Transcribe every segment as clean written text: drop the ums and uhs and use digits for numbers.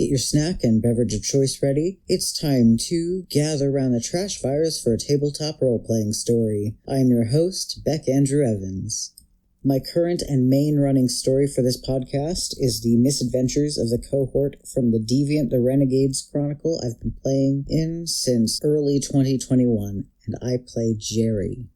Get your snack and beverage of choice ready. It's time to gather around the Trashfires for a tabletop role-playing story. I am your host, Bek Andrew Evans. My current and main running story for this podcast is the misadventures of the cohort from the Deviant, the Renegades chronicle I've been playing in since early 2021, and I play Geri.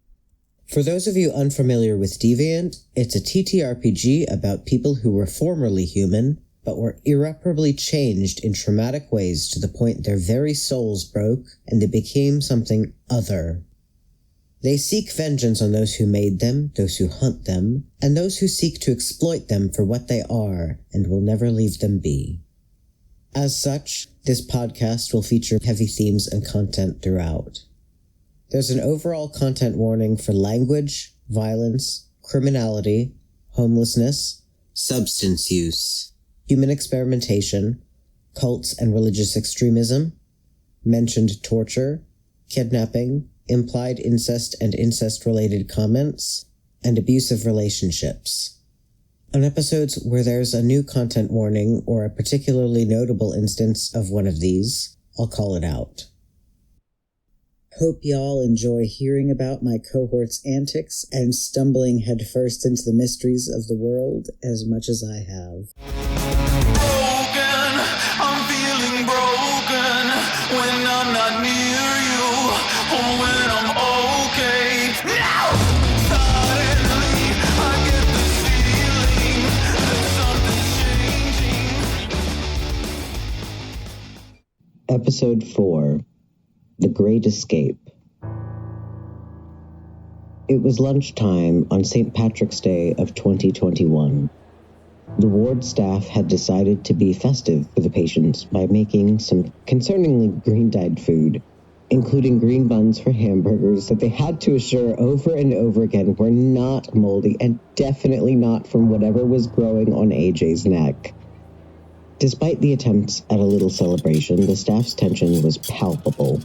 For those of you unfamiliar with Deviant, it's a TTRPG about people who were formerly human, but were irreparably changed in traumatic ways to the point their very souls broke and they became something other. They seek vengeance on those who made them, those who hunt them, and those who seek to exploit them for what they are and will never leave them be. As such, this podcast will feature heavy themes and content throughout. There's an overall content warning for language, violence, criminality, homelessness, substance use, human experimentation, cults and religious extremism, mentioned torture, kidnapping, implied incest and incest-related comments, and abusive relationships. On episodes where there's a new content warning or a particularly notable instance of one of these, I'll call it out. Hope y'all enjoy hearing about my cohort's antics and stumbling headfirst into the mysteries of the world as much as I have. Broken, I'm feeling broken when I'm not near you, or when I'm okay. Now, suddenly, I get this feeling that something's changing. Episode 4. The Great Escape. It was lunchtime on St. Patrick's Day of 2021. The ward staff had decided to be festive for the patients by making some concerningly green-dyed food, including green buns for hamburgers that they had to assure over and over again were not moldy and definitely not from whatever was growing on AJ's neck. Despite the attempts at a little celebration, the staff's tension was palpable.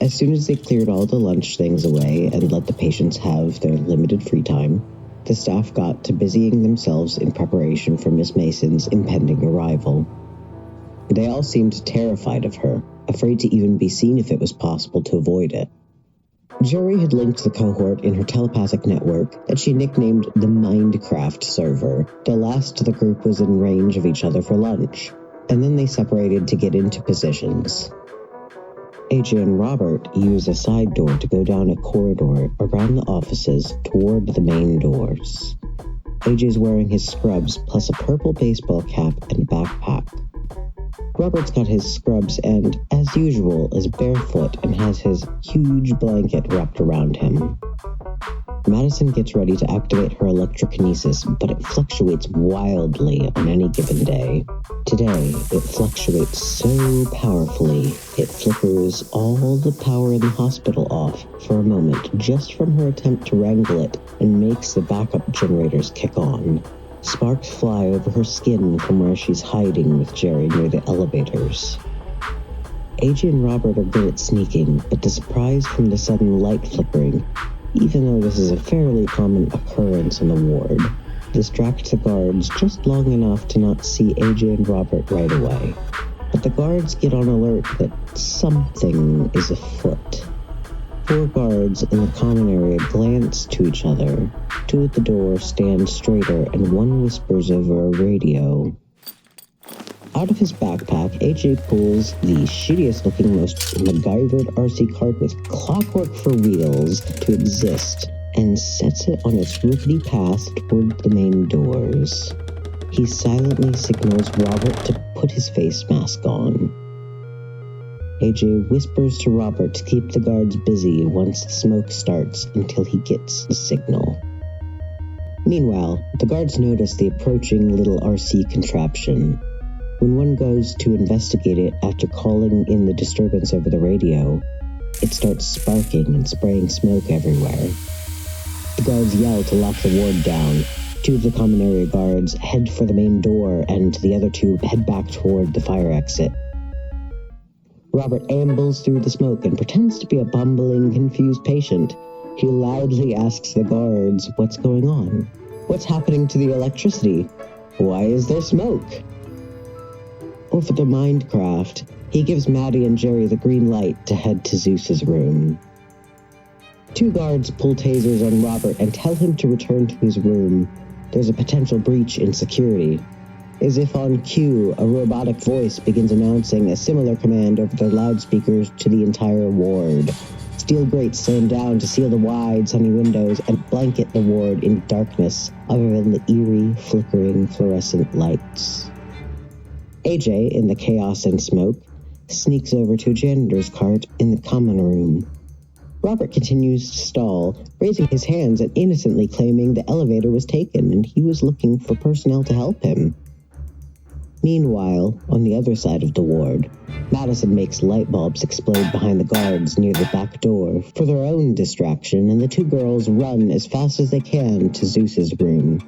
As soon as they cleared all the lunch things away and let the patients have their limited free time, the staff got to busying themselves in preparation for Miss Mason's impending arrival. They all seemed terrified of her, afraid to even be seen if it was possible to avoid it. Geri had linked the cohort in her telepathic network that she nicknamed the Mindcraft server. The last the group was in range of each other for lunch, and then they separated to get into positions. AJ and Robert use a side door to go down a corridor around the offices toward the main doors. AJ's wearing his scrubs plus a purple baseball cap and backpack. Robert's got his scrubs and, as usual, is barefoot and has his huge blanket wrapped around him. Madison gets ready to activate her electrokinesis, but it fluctuates wildly on any given day. Today, it fluctuates so powerfully, it flickers all the power in the hospital off for a moment just from her attempt to wrangle it and makes the backup generators kick on. Sparks fly over her skin from where she's hiding with Geri near the elevators. AJ and Robert are good at sneaking, but the surprise from the sudden light flickering, even though this is a fairly common occurrence in the ward, distracts the guards just long enough to not see AJ and Robert right away. But the guards get on alert that something is afoot. 4 guards in the common area glance to each other. 2 at the door stand straighter, and 1 whispers over a radio. Out of his backpack, AJ pulls the shittiest-looking, most MacGyvered RC cart with clockwork for wheels to exist, and sets it on its rickety path toward the main doors. He silently signals Robert to put his face mask on. AJ whispers to Robert to keep the guards busy once the smoke starts until he gets the signal. Meanwhile, the guards notice the approaching little RC contraption. When one goes to investigate it after calling in the disturbance over the radio, it starts sparking and spraying smoke everywhere. The guards yell to lock the ward down. 2 of the common area guards head for the main door, and the other 2 head back toward the fire exit. Robert ambles through the smoke and pretends to be a bumbling, confused patient. He loudly asks the guards what's going on. What's happening to the electricity? Why is there smoke? Over the Minecraft, he gives Maddie and Geri the green light to head to Zeus's room. 2 guards pull tasers on Robert and tell him to return to his room. There's a potential breach in security. As if on cue, a robotic voice begins announcing a similar command over the loudspeakers to the entire ward. Steel grates slam down to seal the wide, sunny windows and blanket the ward in darkness, other than the eerie, flickering, fluorescent lights. AJ, in the chaos and smoke, sneaks over to a janitor's cart in the common room. Robert continues to stall, raising his hands and innocently claiming the elevator was taken and he was looking for personnel to help him. Meanwhile, on the other side of the ward, Madison makes light bulbs explode behind the guards near the back door for their own distraction, and the 2 girls run as fast as they can to Zeus's room.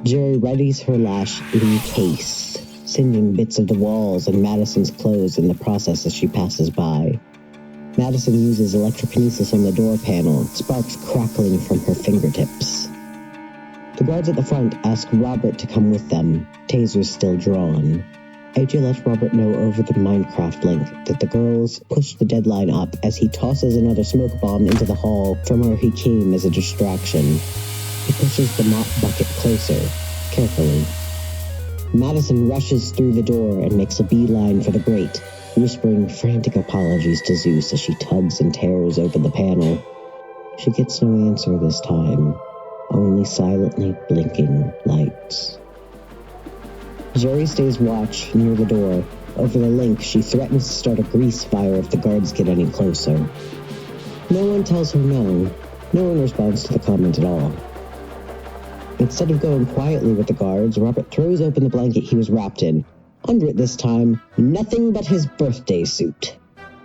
Geri readies her lash in case, singeing bits of the walls and Madison's clothes in the process as she passes by. Madison uses electrokinesis on the door panel, sparks crackling from her fingertips. The guards at the front ask Robert to come with them, tasers still drawn. AJ lets Robert know over the Minecraft link that the girls push the deadline up as he tosses another smoke bomb into the hall from where he came as a distraction. He pushes the mop bucket closer, carefully. Madison rushes through the door and makes a beeline for the grate, whispering frantic apologies to Zeus as she tugs and tears open the panel. She gets no answer this time, only silently blinking lights. Geri stays watch near the door. Over the link, she threatens to start a grease fire if the guards get any closer. No one tells her no. No one responds to the comment at all. Instead of going quietly with the guards, Robert throws open the blanket he was wrapped in. Under it this time, nothing but his birthday suit.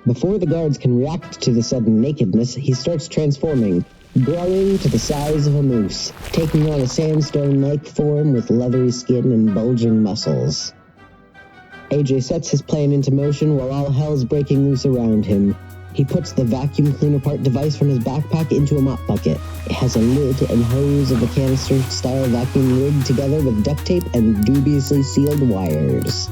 Before the guards can react to the sudden nakedness, he starts transforming, growing to the size of a moose, taking on a sandstone-like form with leathery skin and bulging muscles. AJ sets his plan into motion while all hell's breaking loose around him. He puts the vacuum cleaner part device from his backpack into a mop bucket. It has a lid and hose of a canister-style vacuum rigged together with duct tape and dubiously sealed wires.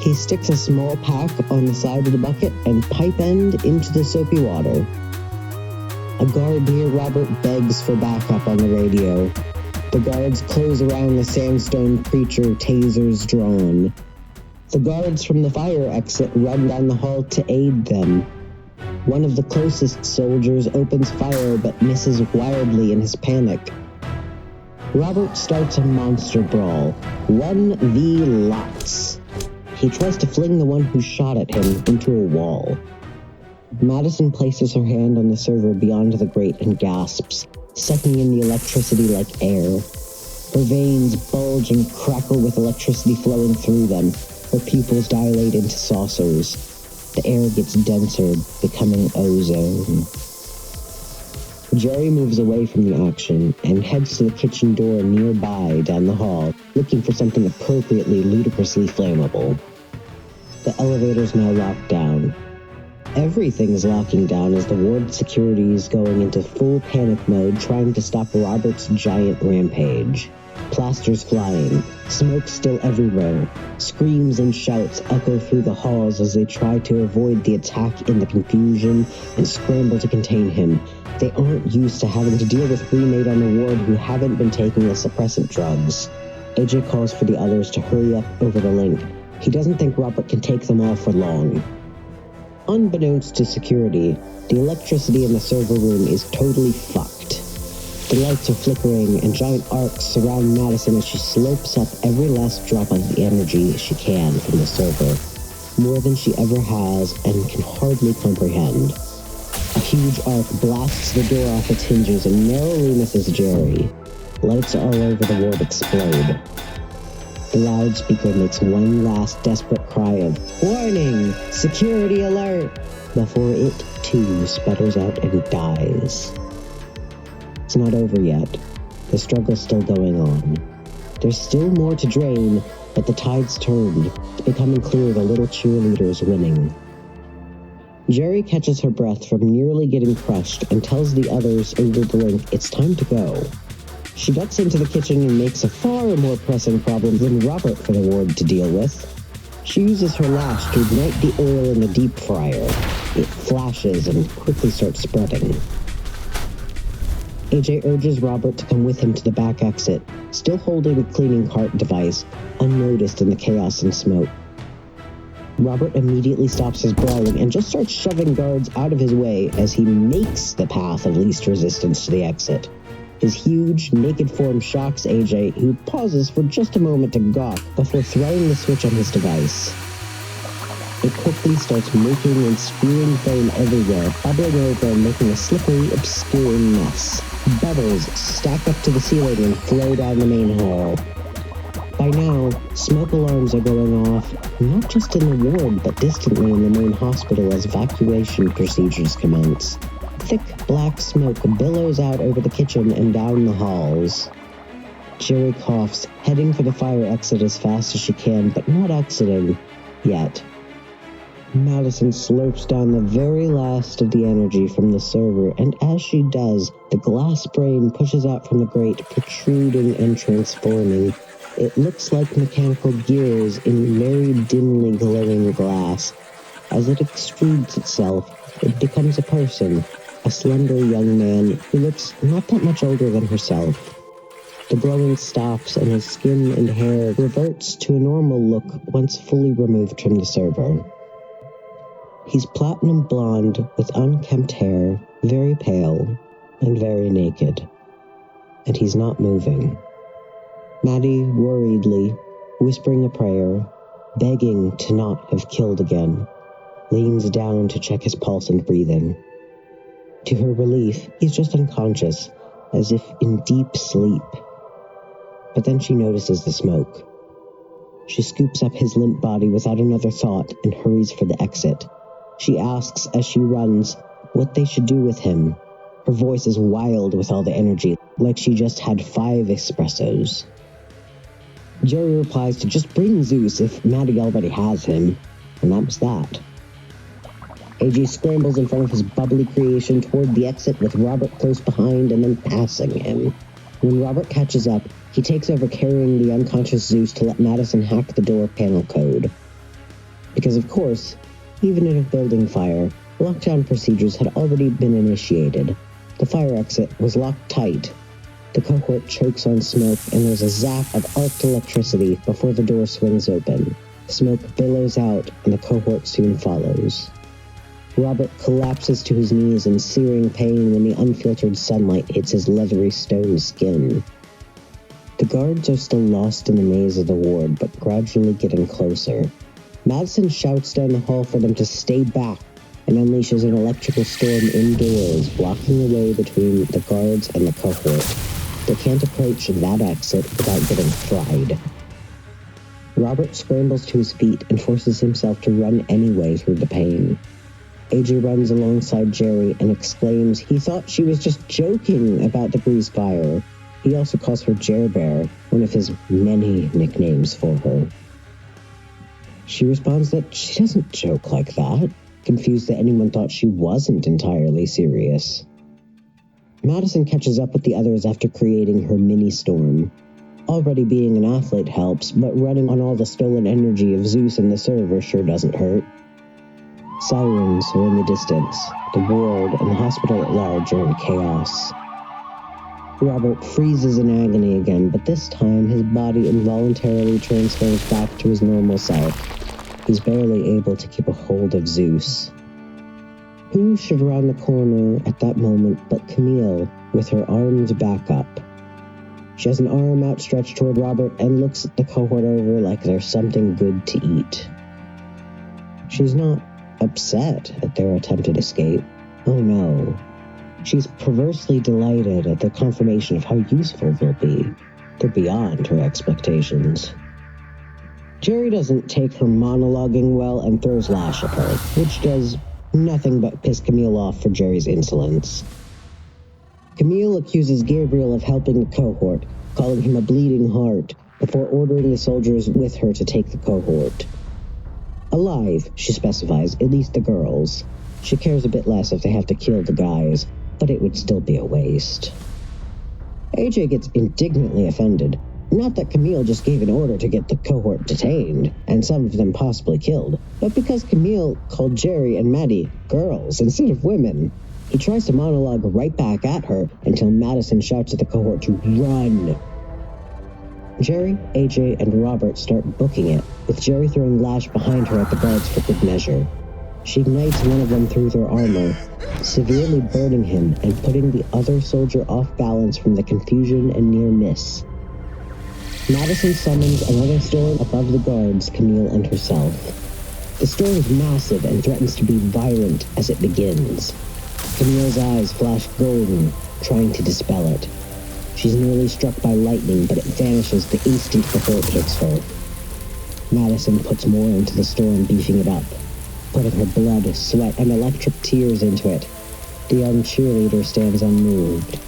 He sticks a small pack on the side of the bucket and pipe end into the soapy water. A guard near Robert begs for backup on the radio. The guards close around the sandstone creature, tasers drawn. The guards from the fire exit run down the hall to aid them. One of the closest soldiers opens fire but misses wildly in his panic. Robert starts a monster brawl. 1v lots. He tries to fling the one who shot at him into a wall. Madison places her hand on the server beyond the grate and gasps, sucking in the electricity like air. Her veins bulge and crackle with electricity flowing through them. Her pupils dilate into saucers. The air gets denser, becoming ozone. Geri moves away from the action and heads to the kitchen door nearby down the hall, looking for something appropriately ludicrously flammable. The elevator's now locked down. Everything's locking down as the ward security is going into full panic mode, trying to stop Robert's giant rampage. Plasters flying, smoke still everywhere. Screams and shouts echo through the halls as they try to avoid the attack in the confusion and scramble to contain him. They aren't used to having to deal with crewmates on the ward who haven't been taking the suppressant drugs. AJ calls for the others to hurry up over the link. He doesn't think Robert can take them all for long. Unbeknownst to security, the electricity in the server room is totally fucked. The lights are flickering and giant arcs surround Madison as she slopes up every last drop of the energy she can from the server. More than she ever has and can hardly comprehend. A huge arc blasts the door off its hinges and narrowly misses Geri. Lights all over the ward explode. The loudspeaker makes one last desperate cry of, "Warning! Security alert!" before it, too, sputters out and dies. It's not over yet. The struggle's still going on. There's still more to drain, but the tide's turned. It's becoming clear the little cheerleader's winning. Geri catches her breath from nearly getting crushed and tells the others over the link it's time to go. She ducks into the kitchen and makes a far more pressing problem than Robert for the ward to deal with. She uses her lash to ignite the oil in the deep fryer. It flashes and quickly starts spreading. AJ urges Robert to come with him to the back exit, still holding the cleaning cart device, unnoticed in the chaos and smoke. Robert immediately stops his brawling and just starts shoving guards out of his way as he makes the path of least resistance to the exit. His huge, naked form shocks AJ, who pauses for just a moment to gawk before throwing the switch on his device. It quickly starts making and spewing foam everywhere, bubbling over and making a slippery, obscuring mess. Bubbles stack up to the ceiling and flow down the main hall. By now, smoke alarms are going off, not just in the ward, but distantly in the main hospital as evacuation procedures commence. Thick black smoke billows out over the kitchen and down the halls. Geri coughs, heading for the fire exit as fast as she can, but not exiting yet. Madison slurps down the very last of the energy from the server, and as she does, the glass brain pushes out from the grate, protruding and transforming. It looks like mechanical gears in very dimly glowing glass. As it extrudes itself, it becomes a person, a slender young man who looks not that much older than herself. The glowing stops and his skin and hair reverts to a normal look once fully removed from the server. He's platinum blonde with unkempt hair, very pale, and very naked. And he's not moving. Maddie, worriedly, whispering a prayer, begging to not have killed again, leans down to check his pulse and breathing. To her relief, he's just unconscious, as if in deep sleep. But then she notices the smoke. She scoops up his limp body without another thought and hurries for the exit. She asks as she runs what they should do with him. Her voice is wild with all the energy, like she just had 5 espressos. Geri replies to just bring Zeus if Maddie already has him, and that was that. AJ scrambles in front of his bubbly creation toward the exit with Robert close behind and then passing him. When Robert catches up, he takes over carrying the unconscious Zeus to let Madison hack the door panel code. Because of course, even in a building fire, lockdown procedures had already been initiated. The fire exit was locked tight. The cohort chokes on smoke and there's a zap of arced electricity before the door swings open. Smoke billows out and the cohort soon follows. Robert collapses to his knees in searing pain when the unfiltered sunlight hits his leathery stone skin. The guards are still lost in the maze of the ward, but gradually getting closer. Madison shouts down the hall for them to stay back and unleashes an electrical storm indoors, blocking the way between the guards and the cohort. They can't approach that exit without getting fried. Robert scrambles to his feet and forces himself to run anyway through the pain. AJ runs alongside Geri and exclaims he thought she was just joking about the grease fire. He also calls her Jerbear, one of his many nicknames for her. She responds that she doesn't joke like that, confused that anyone thought she wasn't entirely serious. Madison catches up with the others after creating her mini-storm. Already being an athlete helps, but running on all the stolen energy of Zeus and the server sure doesn't hurt. Sirens are in the distance. The ward and the hospital at large are in chaos. Robert freezes in agony again, but this time his body involuntarily transforms back to his normal self. He's barely able to keep a hold of Zeus. Who should round the corner at that moment but Camille, with her arms back up? She has an arm outstretched toward Robert and looks at the cohort over like there's something good to eat. She's not upset at their attempted escape. Oh no. She's perversely delighted at the confirmation of how useful they'll be. They're beyond her expectations. Geri doesn't take her monologuing well and throws lash at her, which does nothing but piss Camille off for Geri's insolence. Camille accuses Gabriel of helping the cohort, calling him a bleeding heart, before ordering the soldiers with her to take the cohort. Alive, she specifies, at least the girls. She cares a bit less if they have to kill the guys, but it would still be a waste. AJ gets indignantly offended. Not that Camille just gave an order to get the cohort detained, and some of them possibly killed, but because Camille called Geri and Maddie girls instead of women. He tries to monologue right back at her until Madison shouts at the cohort to run. Geri, AJ, and Robert start booking it, with Geri throwing Lash behind her at the guards for good measure. She ignites one of them through their armor, severely burning him and putting the other soldier off balance from the confusion and near miss. Madison summons another storm above the guards, Camille and herself. The storm is massive and threatens to be violent as it begins. Camille's eyes flash golden, trying to dispel it. She's nearly struck by lightning, but it vanishes the instant before it hits her. Madison puts more into the storm, beefing it up, putting her blood, sweat, and electric tears into it. The young cheerleader stands unmoved.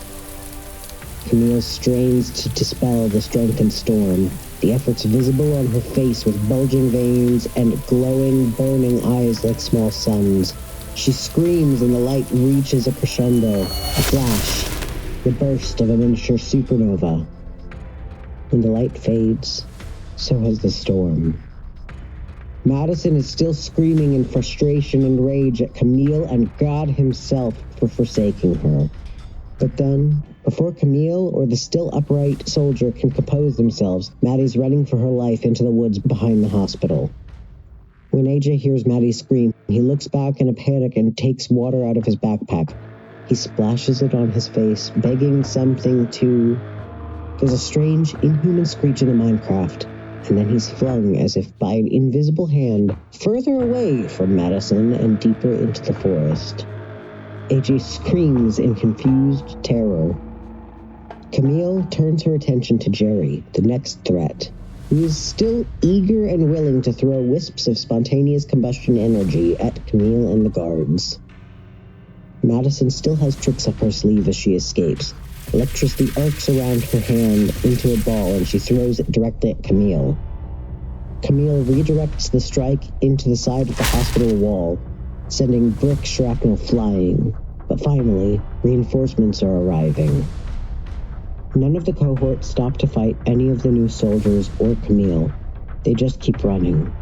Camille strains to dispel the strengthened storm, the efforts visible on her face with bulging veins and glowing, burning eyes like small suns. She screams and the light reaches a crescendo, a flash, the burst of a miniature supernova. When the light fades, so has the storm. Madison is still screaming in frustration and rage at Camille and God himself for forsaking her. But then, before Camille or the still upright soldier can compose themselves, Maddie's running for her life into the woods behind the hospital. When AJ hears Maddie scream, he looks back in a panic and takes water out of his backpack. He splashes it on his face, begging something to... There's a strange, inhuman screech in the Minecraft, and then he's flung as if by an invisible hand, further away from Madison and deeper into the forest. AJ screams in confused terror. Camille turns her attention to Geri, the next threat, who is still eager and willing to throw wisps of spontaneous combustion energy at Camille and the guards. Madison still has tricks up her sleeve as she escapes. Electricity arcs around her hand into a ball and she throws it directly at Camille. Camille redirects the strike into the side of the hospital wall, sending brick shrapnel flying. But finally, reinforcements are arriving. None of the cohort stop to fight any of the new soldiers or Camille. They just keep running.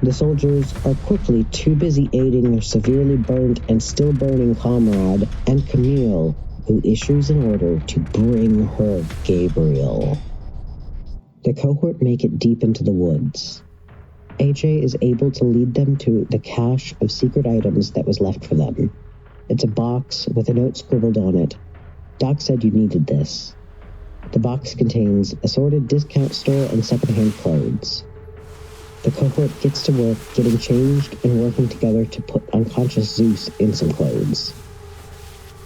The soldiers are quickly too busy aiding their severely burnt and still burning comrade, and Camille, who issues an order to bring her Gabriel. The cohort make it deep into the woods. AJ is able to lead them to the cache of secret items that was left for them. It's a box with a note scribbled on it. Doc said you needed this. The box contains assorted discount store and secondhand clothes. The cohort gets to work getting changed and working together to put unconscious Zeus in some clothes.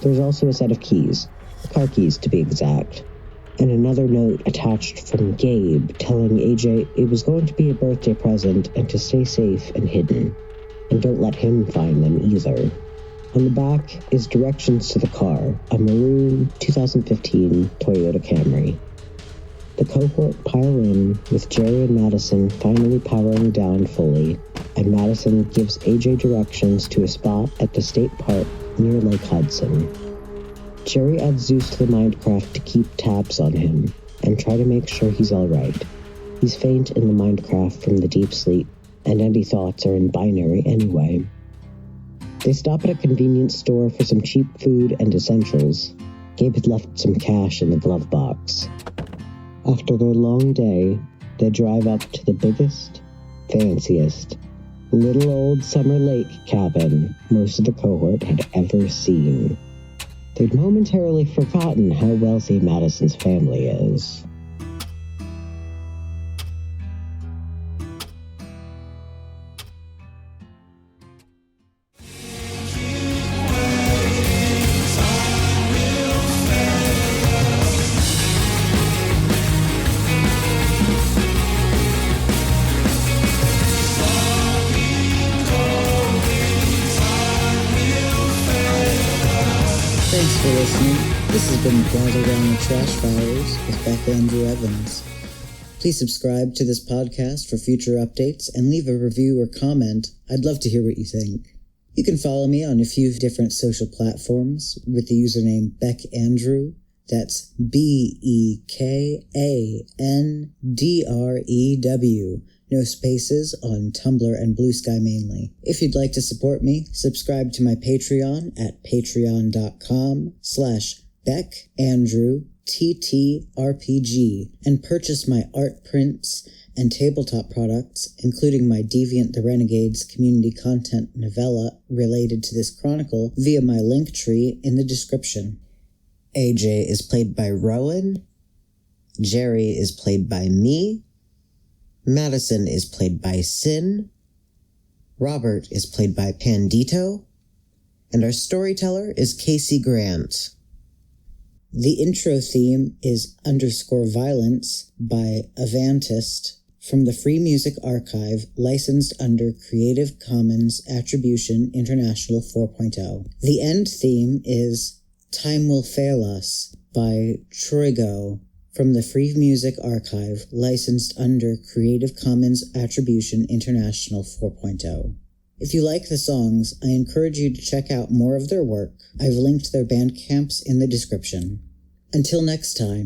There's also a set of keys, car keys to be exact, and another note attached from Gabe telling AJ it was going to be a birthday present and to stay safe and hidden, and don't let him find them either. On the back is directions to the car, a maroon 2015 Toyota Camry. The cohort pile in, with Geri and Madison finally powering down fully, and Madison gives AJ directions to a spot at the state park near Lake Hudson. Geri adds Zeus to the Minecraft to keep tabs on him, and try to make sure he's alright. He's faint in the Minecraft from the deep sleep, and any thoughts are in binary anyway. They stop at a convenience store for some cheap food and essentials. Gabe had left some cash in the glove box. After their long day, they drive up to the biggest, fanciest, little old summer lake cabin most of the cohort had ever seen. They'd momentarily forgotten how wealthy Madison's family is. Thanks for listening. This has been Round the Trashfires with Bek Andrew Evans. Please subscribe to this podcast for future updates and leave a review or comment. I'd love to hear what you think. You can follow me on a few different social platforms with the username Bek Andrew, That's BEKANDREW. No spaces on Tumblr and Blue Sky mainly. If you'd like to support me, subscribe to my Patreon at patreon.com/Bek Andrew TTRPG and purchase my art prints and tabletop products, including my Deviant the Renegades community content novella related to this chronicle, via my link tree in the description. AJ is played by Rowan. Geri is played by me. Madison is played by Sin. Robert is played by Pandito. And our storyteller is Casey Grant. The intro theme is _Violence by Avantist from the Free Music Archive, licensed under Creative Commons Attribution International 4.0. The end theme is Time Will Fail Us by Troigo from the Free Music Archive, licensed under Creative Commons Attribution International 4.0. If you like the songs, I encourage you to check out more of their work. I've linked their Bandcamps in the description. Until next time.